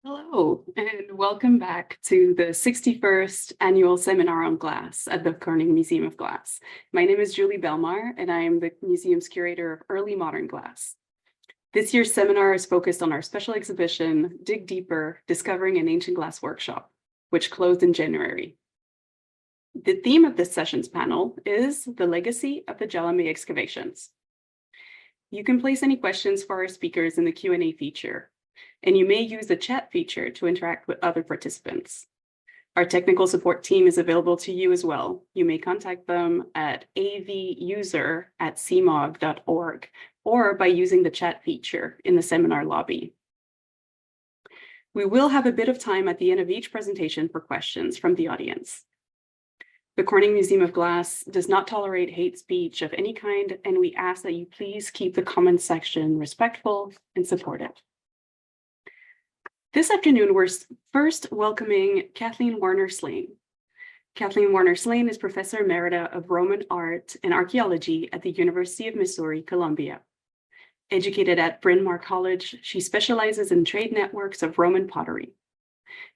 Hello, and welcome back to the 61st Annual Seminar on Glass at the Carnegie Museum of Glass. My name is Julie Belmar, and I am the museum's curator of early modern glass. This year's seminar is focused on our special exhibition, Dig Deeper, Discovering an Ancient Glass Workshop, which closed in January. The theme of this session's panel is the legacy of the Jalame excavations. You can place any questions for our speakers in the Q&A feature, and you may use the chat feature to interact with other participants. Our technical support team is available to you as well. You may contact them at avuser@cmog.org or by using the chat feature in the seminar lobby. We will have a bit of time at the end of each presentation for questions from the audience. The Carnegie Museum of Glass does not tolerate hate speech of any kind, and we ask that you please keep the comments section respectful and supportive. This afternoon, we're first welcoming Kathleen Warner-Slane. Kathleen Warner-Slane is Professor Emerita of Roman Art and Archaeology at the University of Missouri, Columbia. Educated at Bryn Mawr College, she specializes in trade networks of Roman pottery.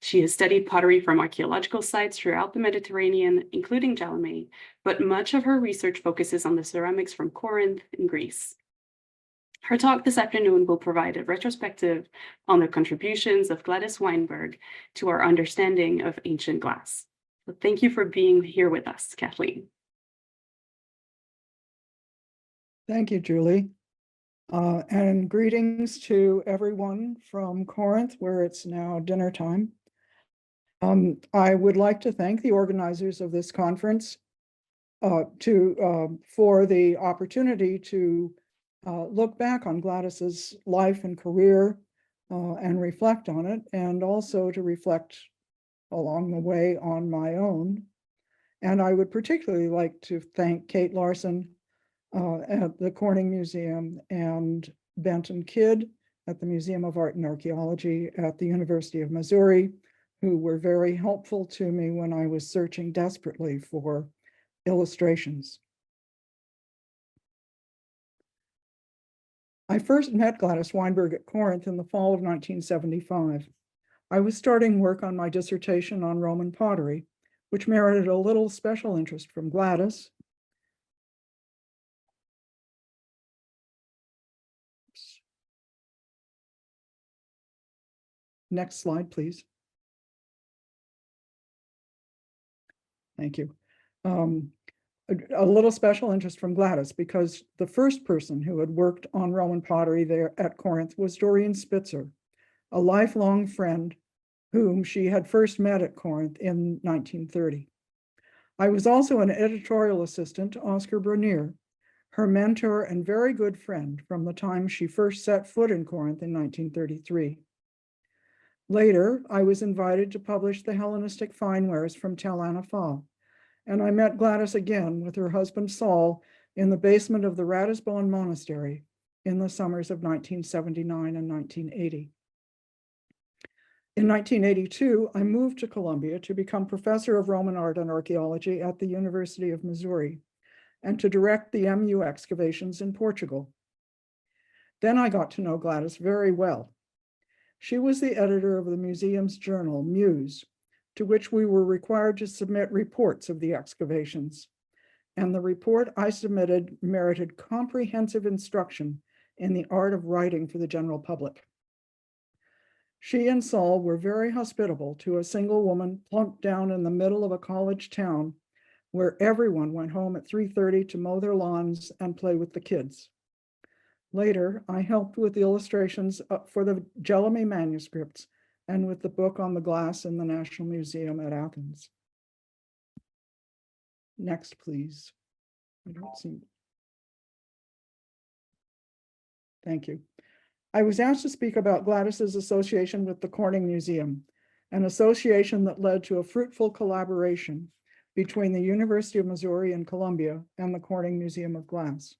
She has studied pottery from archaeological sites throughout the Mediterranean, including Jalame, but much of her research focuses on the ceramics from Corinth and Greece. Her talk this afternoon will provide a retrospective on the contributions of Gladys Weinberg to our understanding of ancient glass. So thank you for being here with us, Kathleen. Thank you, Julie. And greetings to everyone from Corinth, where it's now dinner time. I would like to thank the organizers of this conference for the opportunity to look back on Gladys's life and career and reflect on it, and also to reflect along the way on my own. And I would particularly like to thank Kate Larson at the Corning Museum and Benton Kidd at the Museum of Art and Archaeology at the University of Missouri, who were very helpful to me when I was searching desperately for illustrations. I first met Gladys Weinberg at Corinth in the fall of 1975. I was starting work on my dissertation on Roman pottery, which merited a little special interest from Gladys. Next slide, please. Thank you. A little special interest from Gladys, because the first person who had worked on Roman pottery there at Corinth was Doreen Spitzer, a lifelong friend whom she had first met at Corinth in 1930. I was also an editorial assistant to Oscar Brunier, her mentor and very good friend from the time she first set foot in Corinth in 1933. Later, I was invited to publish the Hellenistic fine wares from Tel Anafal, and I met Gladys again with her husband Saul in the basement of the Ratisbon Monastery in the summers of 1979 and 1980. In 1982, I moved to Columbia to become professor of Roman art and archaeology at the University of Missouri and to direct the MU excavations in Portugal. Then I got to know Gladys very well. She was the editor of the museum's journal, Muse, to which we were required to submit reports of the excavations. And the report I submitted merited comprehensive instruction in the art of writing for the general public. She and Saul were very hospitable to a single woman plunked down in the middle of a college town where everyone went home at 3:30 to mow their lawns and play with the kids. Later, I helped with the illustrations for the Jalame manuscripts and with the book on the glass in the National Museum at Athens. Next, please. I don't see. Thank you. I was asked to speak about Gladys's association with the Corning Museum, an association that led to a fruitful collaboration between the University of Missouri and Columbia and the Corning Museum of Glass.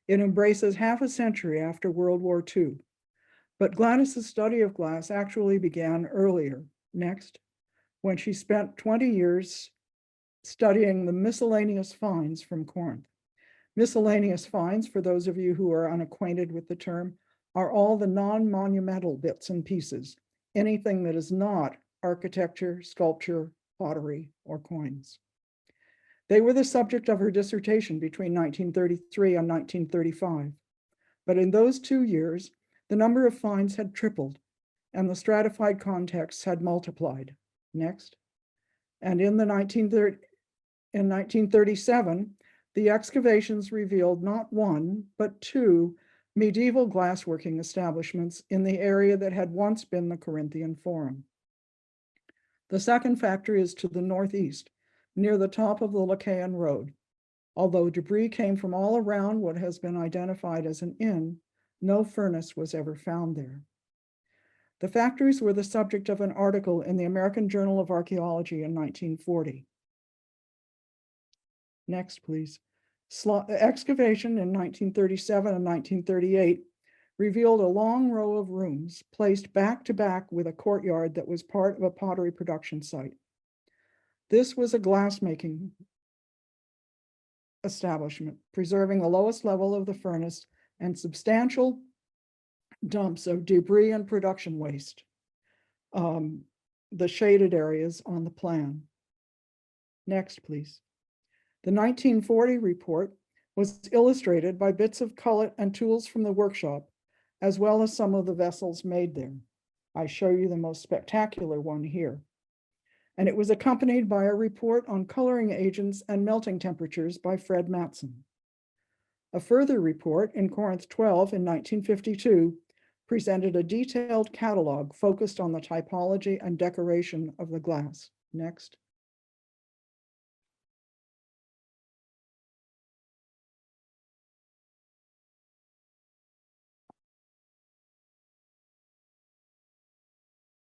It embraces half a century after World War II. But Gladys's study of glass actually began earlier, when she spent 20 years studying the miscellaneous finds from Corinth. Miscellaneous finds, for those of you who are unacquainted with the term, are all the non-monumental bits and pieces, anything that is not architecture, sculpture, pottery, or coins. They were the subject of her dissertation between 1933 and 1935. But in those 2 years, the number of finds had tripled and the stratified contexts had multiplied. Next. And in 1937, the excavations revealed not one, but 2 medieval glassworking establishments in the area that had once been the Corinthian Forum. The second factory is to the northeast, near the top of the Lacaean Road. Although debris came from all around what has been identified as an inn, no furnace was ever found there. The factories were the subject of an article in the American Journal of Archaeology in 1940. Next, please. Excavation in 1937 and 1938 revealed a long row of rooms placed back to back with a courtyard that was part of a pottery production site. This was a glassmaking establishment, preserving the lowest level of the furnace and substantial dumps of debris and production waste. The shaded areas on the plan. Next, please. The 1940 report was illustrated by bits of cullet and tools from the workshop, as well as some of the vessels made there. I show you the most spectacular one here. And it was accompanied by a report on coloring agents and melting temperatures by Fred Matson. A further report in Corinth 12 in 1952 presented a detailed catalog focused on the typology and decoration of the glass. Next.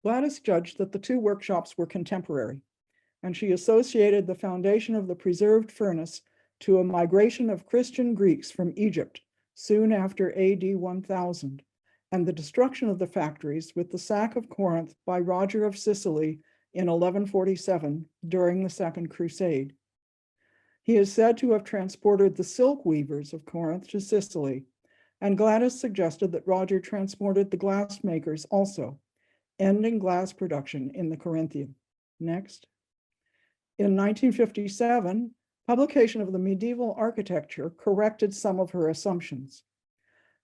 Gladys judged that the 2 workshops were contemporary, and she associated the foundation of the preserved furnace to a migration of Christian Greeks from Egypt soon after AD 1000, and the destruction of the factories with the sack of Corinth by Roger of Sicily in 1147 during the Second Crusade. He is said to have transported the silk weavers of Corinth to Sicily, and Gladys suggested that Roger transported the glassmakers also, ending glass production in the Corinthian. Next. In 1957, publication of the medieval architecture corrected some of her assumptions.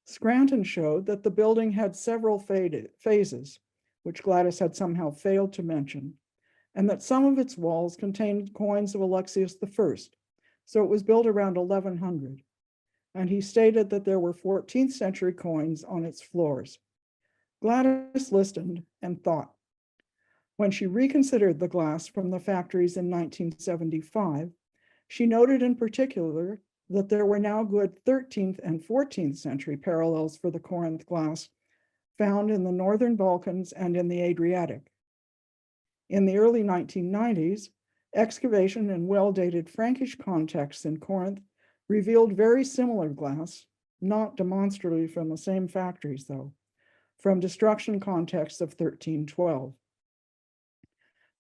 Scranton showed that the building had several phases, which Gladys had somehow failed to mention, and that some of its walls contained coins of Alexius I, so it was built around 1100. And he stated that there were 14th century coins on its floors. Gladys listened and thought. When she reconsidered the glass from the factories in 1975, she noted in particular that there were now good 13th and 14th century parallels for the Corinth glass found in the Northern Balkans and in the Adriatic. In the early 1990s, excavation in well-dated Frankish contexts in Corinth revealed very similar glass, not demonstrably from the same factories though, from destruction contexts of 1312.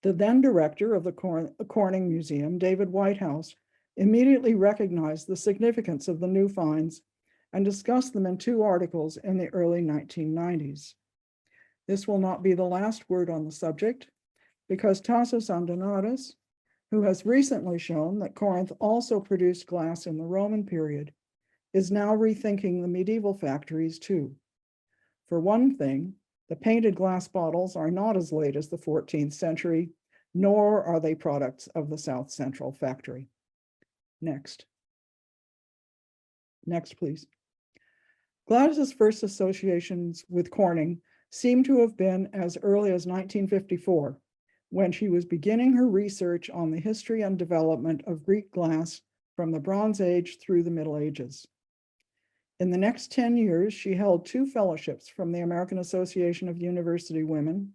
The then director of the Corning Museum, David Whitehouse, immediately recognized the significance of the new finds and discussed them in 2 articles in the early 1990s. This will not be the last word on the subject, because Tassos Andonaris, who has recently shown that Corinth also produced glass in the Roman period, is now rethinking the medieval factories too. For one thing, the painted glass bottles are not as late as the 14th century, nor are they products of the South Central factory. Next. Next, please. Gladys's first associations with Corning seem to have been as early as 1954, when she was beginning her research on the history and development of Greek glass from the Bronze Age through the Middle Ages. In the next 10 years, she held 2 fellowships from the American Association of University Women,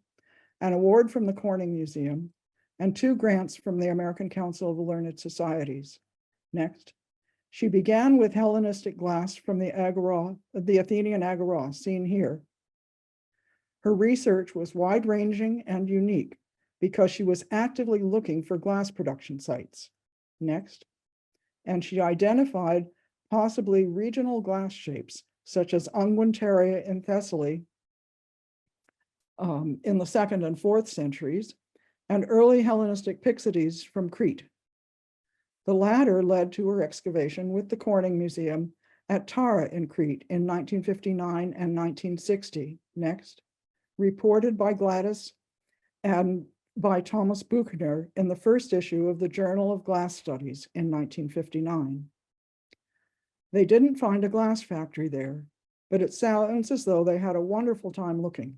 an award from the Corning Museum, and 2 grants from the American Council of Learned Societies. Next. She began with Hellenistic glass from the Athenian Agora, seen here. Her research was wide-ranging and unique because she was actively looking for glass production sites. Next. And she identified possibly regional glass shapes, such as Unguentaria in Thessaly, in the 2nd and 4th centuries, and early Hellenistic pyxedes from Crete. The latter led to her excavation with the Corning Museum at Tara in Crete in 1959 and 1960. Next, reported by Gladys and by Thomas Buechner in the first issue of the Journal of Glass Studies in 1959. They didn't find a glass factory there, but it sounds as though they had a wonderful time looking,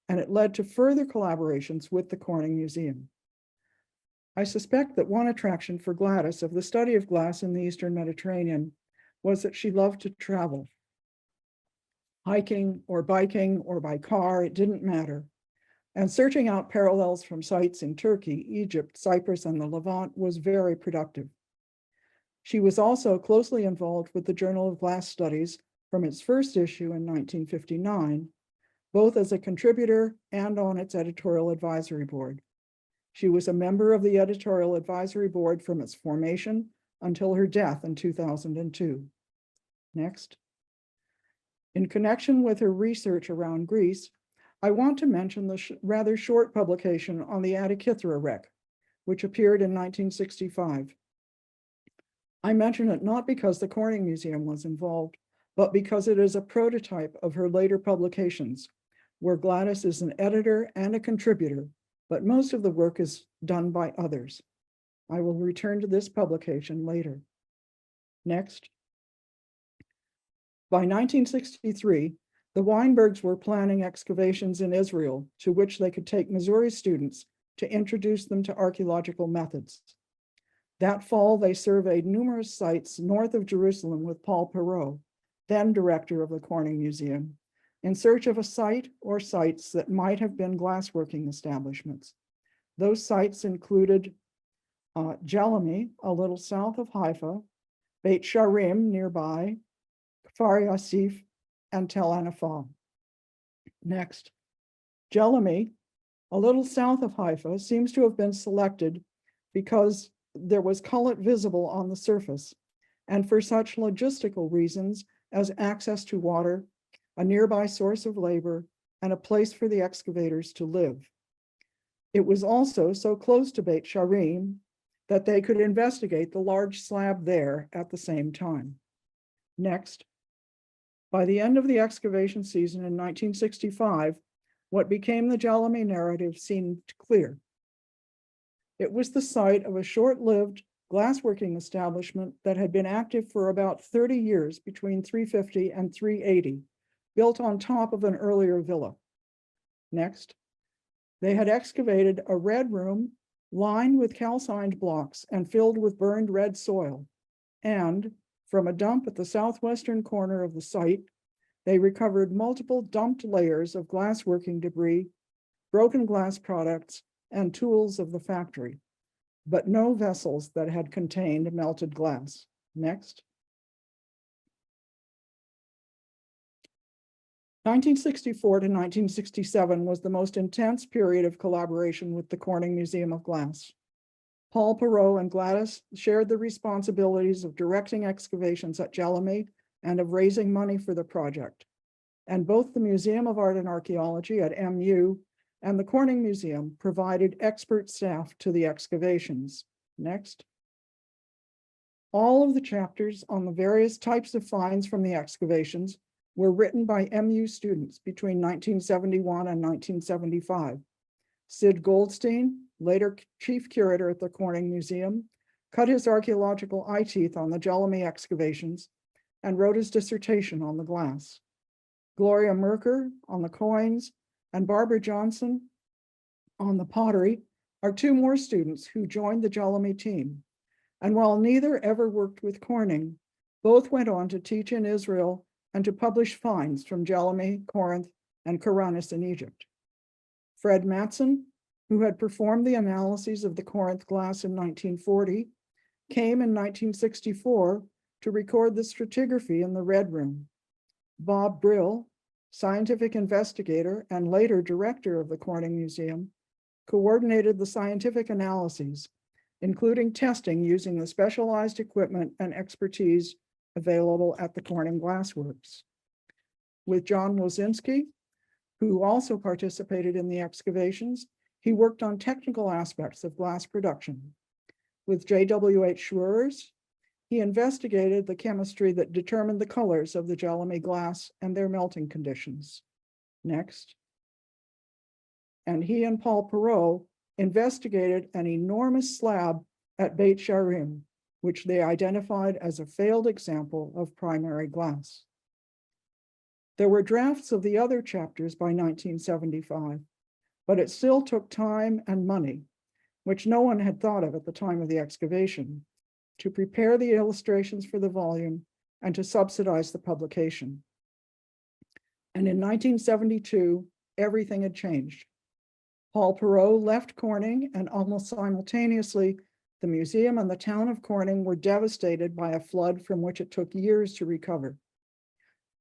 and it led to further collaborations with the Corning Museum. I suspect that one attraction for Gladys of the study of glass in the Eastern Mediterranean was that she loved to travel. Hiking or biking or by car, it didn't matter. And searching out parallels from sites in Turkey, Egypt, Cyprus, and the Levant was very productive. She was also closely involved with the Journal of Glass Studies from its first issue in 1959, both as a contributor and on its editorial advisory board. She was a member of the editorial advisory board from its formation until her death in 2002. Next. In connection with her research around Greece, I want to mention the rather short publication on the Antikythera wreck, which appeared in 1965. I mention it not because the Corning Museum was involved, but because it is a prototype of her later publications, where Gladys is an editor and a contributor, but most of the work is done by others. I will return to this publication later. Next. By 1963, the Weinbergs were planning excavations in Israel to which they could take Missouri students to introduce them to archaeological methods. That fall, they surveyed numerous sites north of Jerusalem with Paul Perot, then director of the Corning Museum, in search of a site or sites that might have been glassworking establishments. Those sites included Jalame, a little south of Haifa, Beit Sharim nearby, Kfar Yassif, and Tel Anafah. Next, Jalame, a little south of Haifa, seems to have been selected because there was cullet visible on the surface, and for such logistical reasons as access to water, a nearby source of labor, and a place for the excavators to live. It was also so close to Beit Sharim that they could investigate the large slab there at the same time. Next, by the end of the excavation season in 1965, what became the Jalame narrative seemed clear. It was the site of a short-lived glassworking establishment that had been active for about 30 years between 350 and 380, built on top of an earlier villa. Next, they had excavated a red room lined with calcined blocks and filled with burned red soil, and from a dump at the southwestern corner of the site, they recovered multiple dumped layers of glassworking debris, broken glass products, and tools of the factory, but no vessels that had contained melted glass. Next. 1964 to 1967 was the most intense period of collaboration with the Corning Museum of Glass. Paul Perot and Gladys shared the responsibilities of directing excavations at Jalame and of raising money for the project. And both the Museum of Art and Archaeology at MU and the Corning Museum provided expert staff to the excavations. Next. All of the chapters on the various types of finds from the excavations were written by MU students between 1971 and 1975. Sid Goldstein, later chief curator at the Corning Museum, cut his archaeological eye teeth on the Jalame excavations and wrote his dissertation on the glass. Gloria Merker on the coins and Barbara Johnson on the pottery are two more students who joined the Jalame team. And while neither ever worked with Corning, both went on to teach in Israel and to publish finds from Jalame, Corinth, and Karanis in Egypt. Fred Matson, who had performed the analyses of the Corinth glass in 1940, came in 1964 to record the stratigraphy in the Red Room. Bob Brill, scientific investigator and later director of the Corning Museum, coordinated the scientific analyses, including testing using the specialized equipment and expertise available at the Corning Glassworks. With John Wozinski, who also participated in the excavations, he worked on technical aspects of glass production. With J.W.H. Schreurs, he investigated the chemistry that determined the colors of the Jalame glass and their melting conditions. Next. And he and Paul Perot investigated an enormous slab at Beit Sharim, which they identified as a failed example of primary glass. There were drafts of the other chapters by 1975, but it still took time and money, which no one had thought of at the time of the excavation, to prepare the illustrations for the volume and to subsidize the publication. And in 1972, everything had changed. Paul Perot left Corning, and almost simultaneously, the museum and the town of Corning were devastated by a flood from which it took years to recover.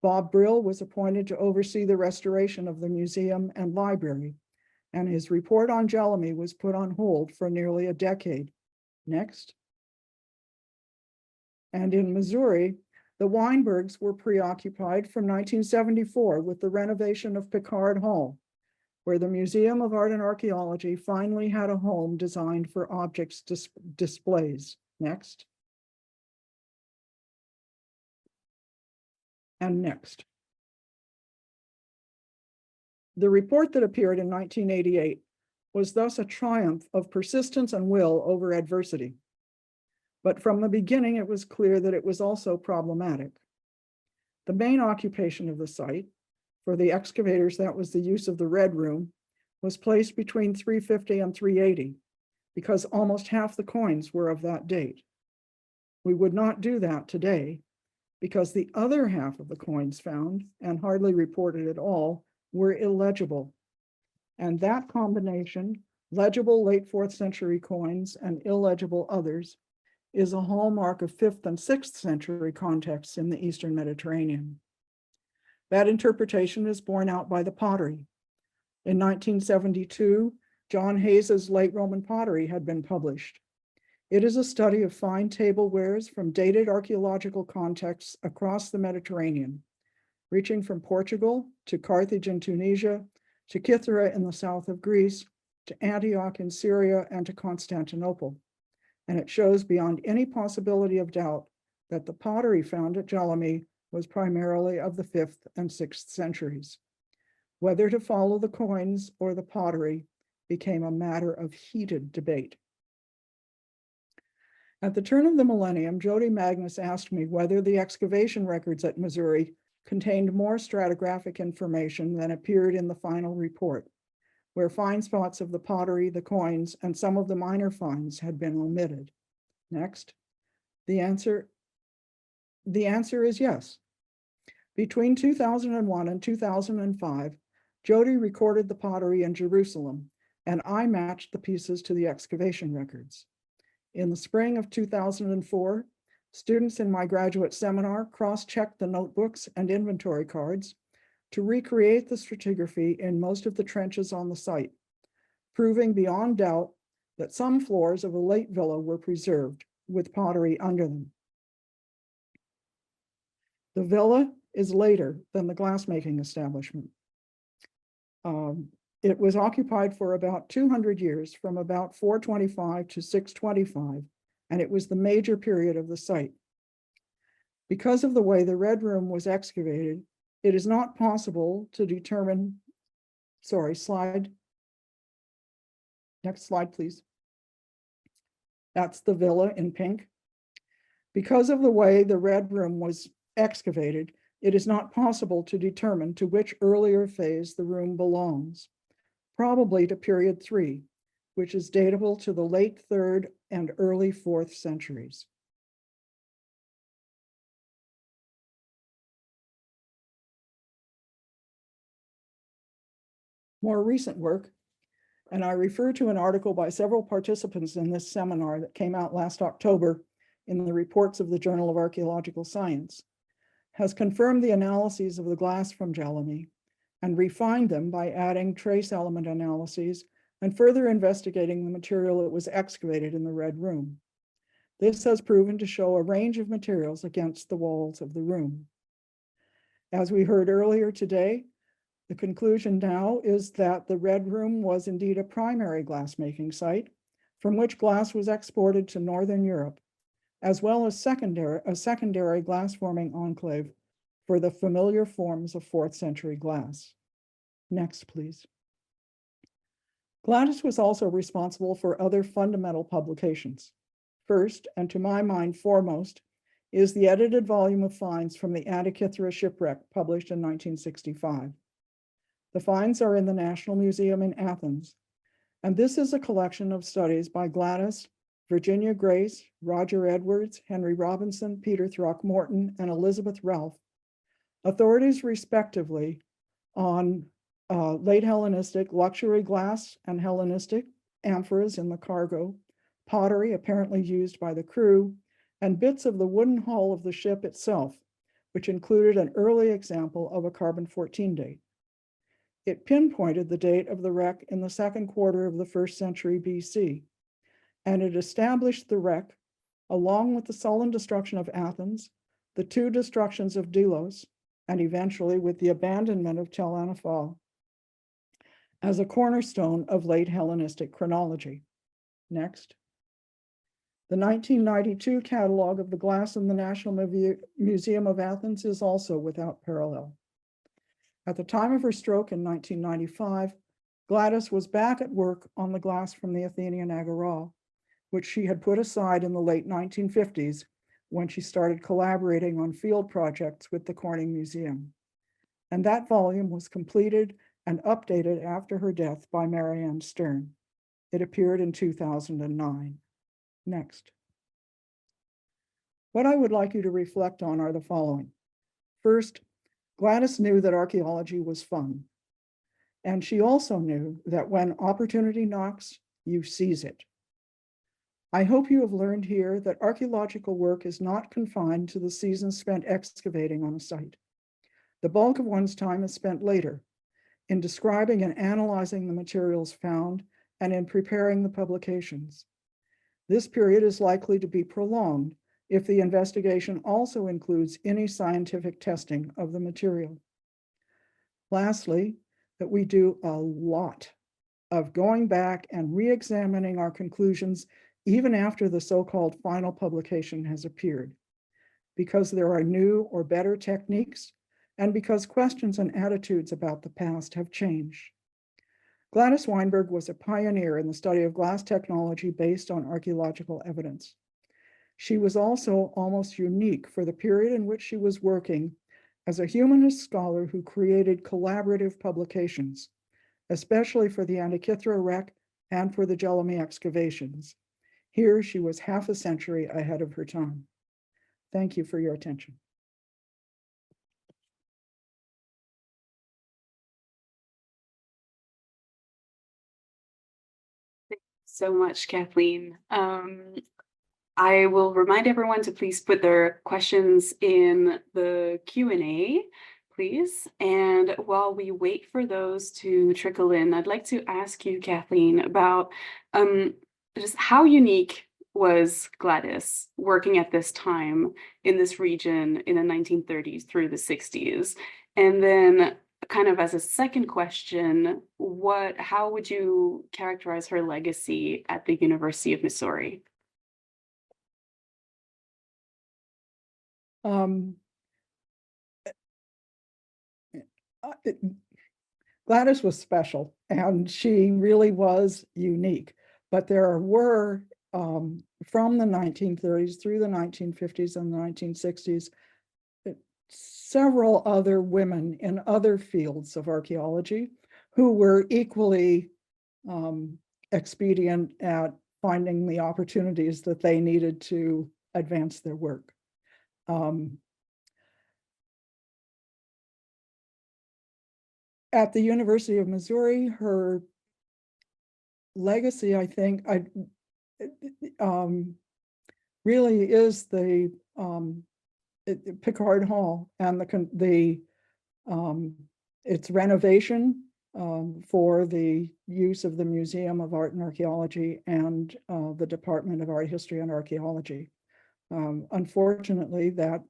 Bob Brill was appointed to oversee the restoration of the museum and library, and his report on Jalame was put on hold for nearly a decade. Next. And in Missouri, the Weinbergs were preoccupied from 1974 with the renovation of Pickard Hall, where the Museum of Art and Archaeology finally had a home designed for objects displays. Next. And next. The report that appeared in 1988 was thus a triumph of persistence and will over adversity. But from the beginning, it was clear that it was also problematic. The main occupation of the site, for the excavators, that was the use of the Red Room, was placed between 350 and 380, because almost half the coins were of that date. We would not do that today, because the other half of the coins found, and hardly reported at all, were illegible. And that combination, legible late 4th century coins and illegible others, is a hallmark of 5th and 6th century contexts in the Eastern Mediterranean. That interpretation is borne out by the pottery. In 1972, John Hayes's Late Roman Pottery had been published. It is a study of fine tablewares from dated archaeological contexts across the Mediterranean, reaching from Portugal to Carthage in Tunisia, to Kythera in the south of Greece, to Antioch in Syria, and to Constantinople. And it shows beyond any possibility of doubt that the pottery found at Jalame was primarily of the 5th and 6th centuries. Whether to follow the coins or the pottery became a matter of heated debate. At the turn of the millennium, Jody Magnus asked me whether the excavation records at Missouri contained more stratigraphic information than appeared in the final report, where fine spots of the pottery, the coins, and some of the minor finds had been omitted. Next. The answer is yes. Between 2001 and 2005, Jody recorded the pottery in Jerusalem, and I matched the pieces to the excavation records. In the spring of 2004, students in my graduate seminar cross-checked the notebooks and inventory cards to recreate the stratigraphy in most of the trenches on the site, proving beyond doubt that some floors of a late villa were preserved with pottery under them. The villa is later than the glassmaking establishment. It was occupied for about 200 years, from about 425 to 625, and it was the major period of the site. Because of the way the Red Room was excavated, it is not possible to determine, next slide, please. That's the villa in pink. Because of the way the Red Room was excavated, it is not possible to determine to which earlier phase the room belongs, probably to period 3, which is datable to the late 3rd and early 4th centuries. More recent work, and I refer to an article by several participants in this seminar that came out last October in the reports of the Journal of Archaeological Science, has confirmed the analyses of the glass from Jalame and refined them by adding trace element analyses and further investigating the material that was excavated in the Red Room. This has proven to show a range of materials against the walls of the room. As we heard earlier today, The conclusion now is that the Red Room was indeed a primary glassmaking site from which glass was exported to Northern Europe, as well as a secondary glass-forming enclave for the familiar forms of 4th century glass. Next, please. Gladys was also responsible for other fundamental publications. First, and to my mind foremost, is the edited volume of finds from the Antikythera shipwreck published in 1965. The finds are in the National Museum in Athens, and this is a collection of studies by Gladys, Virginia Grace, Roger Edwards, Henry Robinson, Peter Throckmorton, and Elizabeth Ralph, authorities respectively on late Hellenistic luxury glass and Hellenistic amphoras in the cargo, pottery apparently used by the crew, and bits of the wooden hull of the ship itself, which included an early example of a carbon-14 date. It pinpointed the date of the wreck in the 2nd quarter of the 1st century BC, and it established the wreck, along with the sullen destruction of Athens, the 2 destructions of Delos, and eventually with the abandonment of Tel Anapha, as a cornerstone of late Hellenistic chronology. Next. The 1992 catalog of the glass in the National Museum of Athens is also without parallel. At the time of her stroke in 1995, Gladys was back at work on the glass from the Athenian Agora, which she had put aside in the late 1950s when she started collaborating on field projects with the Corning Museum. And that volume was completed and updated after her death by Marianne Stern. It appeared in 2009. Next. What I would like you to reflect on are the following. First, Gladys knew that archaeology was fun. And she also knew that when opportunity knocks, you seize it. I hope you have learned here that archaeological work is not confined to the seasons spent excavating on a site. The bulk of one's time is spent later in describing and analyzing the materials found and in preparing the publications. This period is likely to be prolonged if the investigation also includes any scientific testing of the material. Lastly, that we do a lot of going back and re-examining our conclusions even after the so-called final publication has appeared, because there are new or better techniques and because questions and attitudes about the past have changed. Gladys Weinberg was a pioneer in the study of glass technology based on archaeological evidence. She was also almost unique for the period in which she was working as a humanist scholar who created collaborative publications, especially for the Antikythera wreck and for the Jalame excavations. Here she was half a century ahead of her time. Thank you for your attention. So much, Kathleen. I will remind everyone to please put their questions in the Q&A, please. And while we wait for those to trickle in, I'd like to ask you, Kathleen, about just how unique was Gladys working at this time in this region in the 1930s through the 60s? And then kind of as a second question, how would you characterize her legacy at the University of Missouri? Gladys was special and she really was unique, but there were from the 1930s through the 1950s and the 1960s, several other women in other fields of archaeology who were equally expedient at finding the opportunities that they needed to advance their work. At the University of Missouri, her legacy, I think, really is the Pickard Hall and its renovation for the use of the Museum of Art and Archaeology and the Department of Art History and Archaeology. Unfortunately, that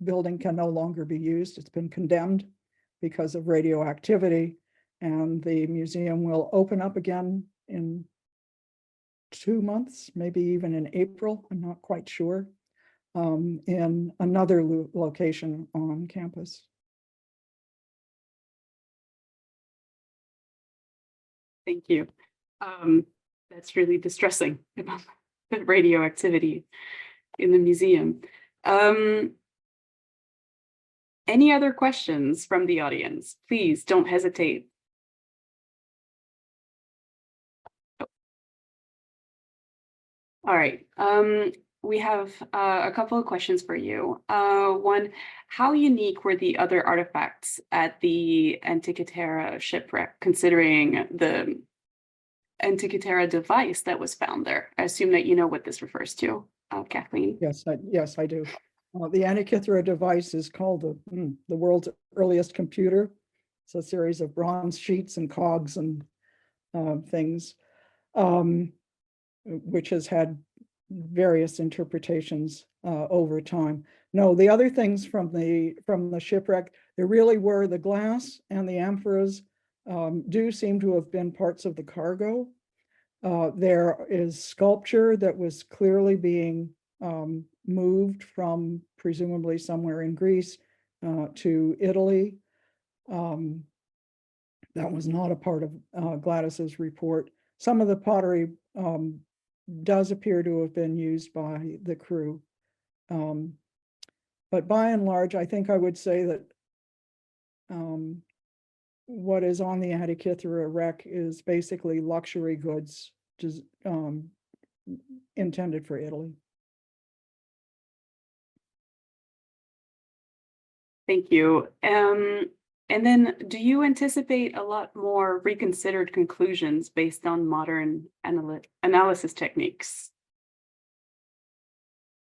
building can no longer be used. It's been condemned because of radioactivity. And the museum will open up again in 2 months, maybe even in April, I'm not quite sure, in another location on campus. Thank you. That's really distressing about the radioactivity in the museum. Any other questions from the audience? Please don't hesitate. All right. We have a couple of questions for you. One, how unique were the other artifacts at the Antikythera shipwreck, considering the Antikythera device that was found there? I assume that you know what this refers to, Kathleen. Yes, I do. The Antikythera device is called the world's earliest computer. It's a series of bronze sheets and cogs and things, which has had various interpretations over time. No, the other things from the shipwreck, there really were the glass and the amphoras do seem to have been parts of the cargo. There is sculpture that was clearly being moved from presumably somewhere in Greece to Italy. That was not a part of Gladys's report. Some of the pottery does appear to have been used by the crew. But by and large, I think I would say that what is on the Antikythera wreck is basically luxury goods just, intended for Italy. Thank you. And then do you anticipate a lot more reconsidered conclusions based on modern analysis techniques?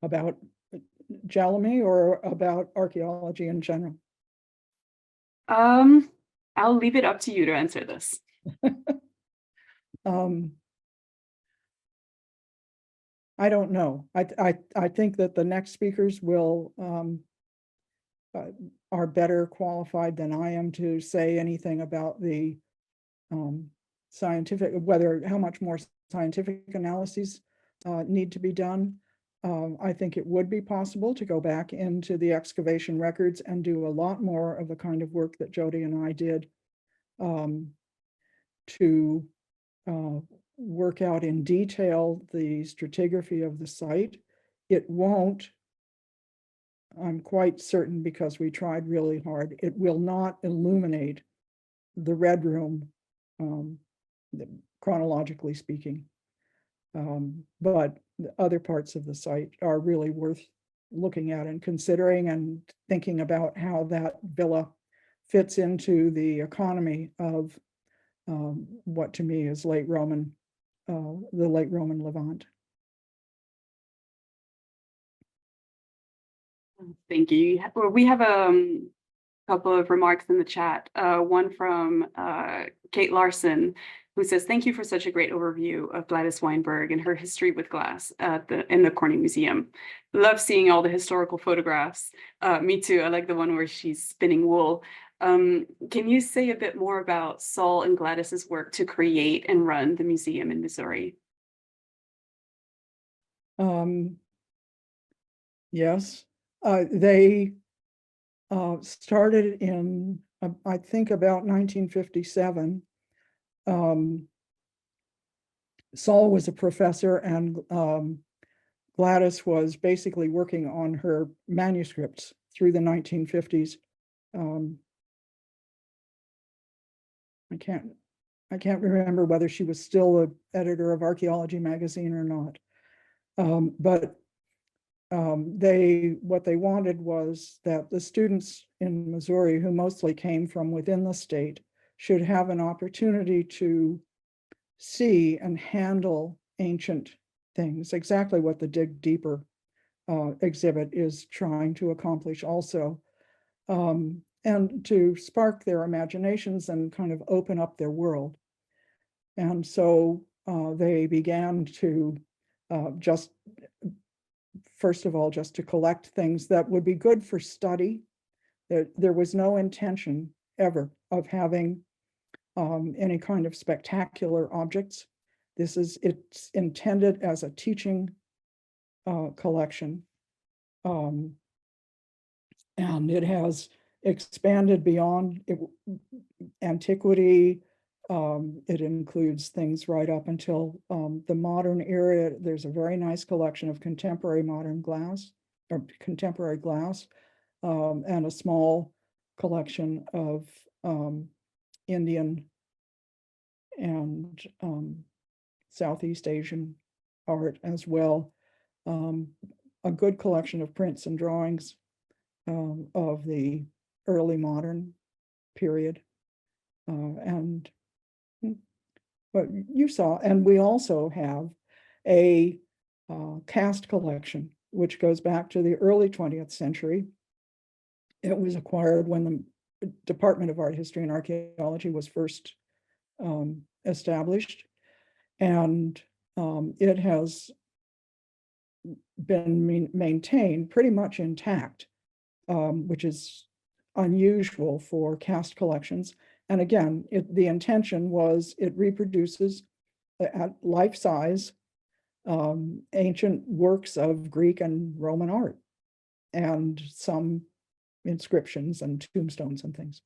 About Jalame or about archaeology in general? I'll leave it up to you to answer this. I don't know. I think that the next speakers will are better qualified than I am to say anything about the scientific, how much more scientific analyses need to be done. I think it would be possible to go back into the excavation records and do a lot more of the kind of work that Jody and I did to work out in detail the stratigraphy of the site. It won't, I'm quite certain, because we tried really hard, it will not illuminate the Red Room, chronologically speaking. But the other parts of the site are really worth looking at and considering and thinking about how that villa fits into the economy of what to me is late Roman, the late Roman Levant. Thank you. We have a couple of remarks in the chat. One from Kate Larson, who says, "Thank you for such a great overview of Gladys Weinberg and her history with glass in the Corning Museum. Love seeing all the historical photographs. Me too. I like the one where she's spinning wool. Can you say a bit more about Saul and Gladys's work to create and run the museum in Missouri?" Yes, they started in, I think, about 1957. Saul was a professor, and Gladys was basically working on her manuscripts through the 1950s. I can't remember whether she was still an editor of Archaeology magazine or not. But what they wanted was that the students in Missouri, who mostly came from within the state, should have an opportunity to see and handle ancient things, exactly what the Dig Deeper exhibit is trying to accomplish also, and to spark their imaginations and kind of open up their world. And so they began to first of all, just to collect things that would be good for study. There was no intention ever of having any kind of spectacular objects. It's intended as a teaching collection. And it has expanded beyond antiquity. It includes things right up until the modern era. There's a very nice collection of contemporary modern glass or contemporary glass, and a small collection of Indian and Southeast Asian art as well. A good collection of prints and drawings of the early modern period. And what you saw, and we also have a cast collection, which goes back to the early 20th century. It was acquired when the Department of Art History and Archaeology was first established, and it has been maintained pretty much intact, which is unusual for cast collections. And again, the intention was it reproduces at life size ancient works of Greek and Roman art and some inscriptions and tombstones and things.